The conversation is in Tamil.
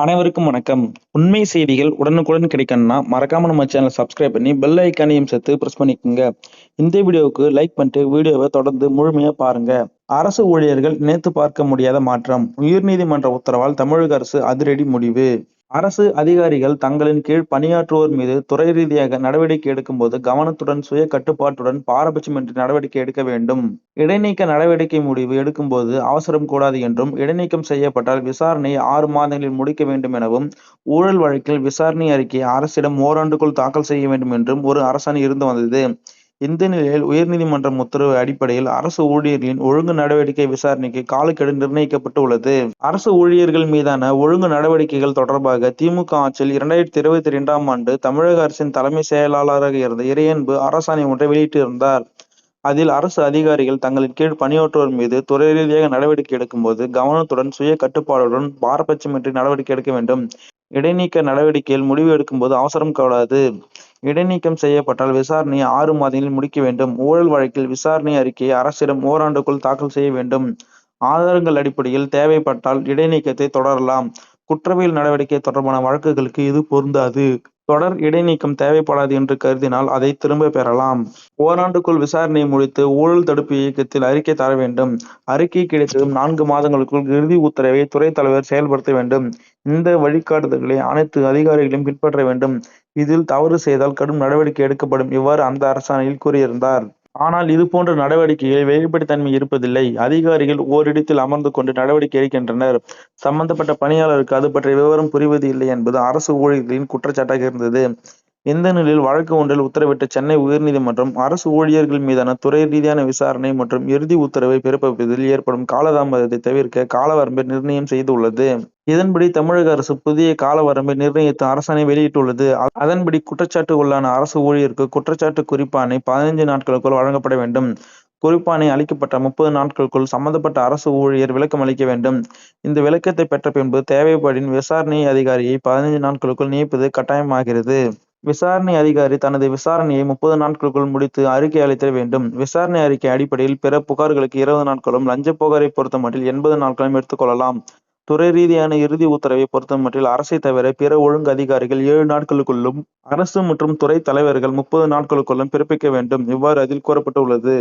அனைவருக்கும் வணக்கம். உண்மை செய்திகள் உடனுக்குடன் கிடைக்கணும்னா, மறக்காம நம்ம சேனல சப்ஸ்கிரைப் பண்ணி பெல் ஐகானையும் சேர்த்து பிரஸ் பண்ணிக்கோங்க. இந்த வீடியோவுக்கு லைக் பண்ணிட்டு வீடியோவை தொடர்ந்து முழுமையா பாருங்க. அரசு ஊழியர்கள் நினைத்து பார்க்க முடியாத மாற்றம். உயர்நீதிமன்ற உத்தரவால் தமிழக அரசு அதிரடி முடிவு. அரசு அதிகாரிகள் தங்களின் கீழ் பணியாற்றுவோர் மீது துறை ரீதியாக நடவடிக்கை எடுக்கும்போது கவனத்துடன், சுய கட்டுப்பாட்டுடன், பாரபட்சமின்றி நடவடிக்கை எடுக்க வேண்டும். இடைநீக்க நடவடிக்கை முடிவு எடுக்கும்போது அவசரம் கூடாது என்றும், இடைநீக்கம் செய்யப்பட்டால் விசாரணையை 6 மாதங்களில் முடிக்க வேண்டும் எனவும், ஊழல் வழக்கில் விசாரணை அறிக்கையை அரசிடம் ஓராண்டுக்குள் தாக்கல் செய்ய வேண்டும் என்றும் ஒரு அரசாணை இருந்து வந்தது. இந்த நிலையில் உயர்நீதிமன்றம் உத்தரவு அடிப்படையில் அரசு ஊழியர்களின் ஒழுங்கு நடவடிக்கை விசாரணைக்கு காலக்கெடு நிர்ணயிக்கப்பட்டு உள்ளது. அரசு ஊழியர்கள் மீதான ஒழுங்கு நடவடிக்கைகள் தொடர்பாக திமுக ஆட்சியில் 2022ஆம் ஆண்டு தமிழக அரசின் தலைமை செயலாளராக இருந்த இறையன்பு அரசாணை ஒன்றை வெளியிட்டிருந்தார். அதில் அரசு அதிகாரிகள் தங்களின் கீழ் பணியாற்றுவோர் மீது துறை ரீதியாக நடவடிக்கை எடுக்கும்போது கவனத்துடன், சுய கட்டுப்பாடுடன், பாரபட்சமின்றி நடவடிக்கை எடுக்க வேண்டும். இடைநீக்க நடவடிக்கையில் முடிவு எடுக்கும்போது அவசரம் கூடாது. இடைநீக்கம் செய்யப்பட்டால் விசாரணையை 6 மாதங்களில் முடிக்க வேண்டும். ஊழல் வழக்கில் விசாரணை அறிக்கையை அரசிடம் ஓராண்டுக்குள் தாக்கல் செய்ய வேண்டும். ஆதாரங்கள் அடிப்படையில் தேவைப்பட்டால் இடைநீக்கத்தை தொடரலாம். குற்றவியல் நடவடிக்கை தொடர்பான வழக்குகளுக்கு இது பொருந்தாது. தொடர் இடைநீக்கம் தேவைப்படாது என்று கருதினால் அதை திரும்ப பெறலாம். ஓராண்டுக்குள் விசாரணையை முடித்து ஊழல் தடுப்பு இயக்கத்தில் அறிக்கை தர வேண்டும். அறிக்கை கிடைத்ததும் 4 மாதங்களுக்குள் இறுதி உத்தரவை துறை தலைவர் செயல்படுத்த வேண்டும். இந்த வழிகாட்டுதல்களை அனைத்து அதிகாரிகளும் பின்பற்ற வேண்டும். இதில் தவறு செய்தால் கடும் நடவடிக்கை எடுக்கப்படும். இவ்வாறு அந்த அரசாணையில் கூறியிருந்தார். ஆனால் இதுபோன்ற நடவடிக்கைகளில் வெளிப்படைத்தன்மை இருப்பதில்லை. அதிகாரிகள் ஓரிடத்தில் அமர்ந்து கொண்டு நடவடிக்கை எடுக்கின்றனர். சம்பந்தப்பட்ட பணியாளருக்கு அது பற்றிய விவரம் புரிவது இல்லை என்பது அரசு ஊழியர்களின் குற்றச்சாட்டாக இருந்தது. இந்த நிலையில் வழக்கு ஒன்றில் உத்தரவிட்ட சென்னை உயர்நீதிமன்றம் அரசு ஊழியர்கள் மீதான துறை ரீதியான விசாரணை மற்றும் இறுதி உத்தரவை பிறப்பிப்பதில் ஏற்படும் காலதாமதத்தை தவிர்க்க காலவரம்பை நிர்ணயம் செய்துள்ளது. இதன்படி தமிழக அரசு புதிய காலவரம்பை நிர்ணயித்து அரசாணை வெளியிட்டுள்ளது. அதன்படி குற்றச்சாட்டு உள்ளான அரசு ஊழியருக்கு குற்றச்சாட்டு குறிப்பாணை 15 நாட்களுக்குள் வழங்கப்பட வேண்டும். குறிப்பாணை அளிக்கப்பட்ட 30 நாட்களுக்குள் சம்பந்தப்பட்ட அரசு ஊழியர் விளக்கம் அளிக்க வேண்டும். இந்த விளக்கத்தை பெற்ற பின்பு தேவைப்படின் விசாரணை அதிகாரியை 15 நாட்களுக்குள் நியமிப்பது கட்டாயமாகிறது. விசாரணை அதிகாரி தனது விசாரணையை 30 நாட்களுக்குள் முடித்து அறிக்கை அளித்தல் வேண்டும். விசாரணை அறிக்கை அடிப்படையில் பிற புகார்களுக்கு 20 நாட்களும், லஞ்ச புகாரை பொறுத்தமட்டில் 80 நாட்களும் எடுத்துக்கொள்ளலாம். துறை ரீதியான இறுதி உத்தரவை பொறுத்தமட்டில் அரசை தவிர பிற ஒழுங்கு அதிகாரிகள் 7 நாட்களுக்குள்ளும், அரசு மற்றும் துறை தலைவர்கள் 30 நாட்களுக்குள்ளும் பிறப்பிக்க வேண்டும். இவ்வாறு அதில் கூறப்பட்டுள்ளது.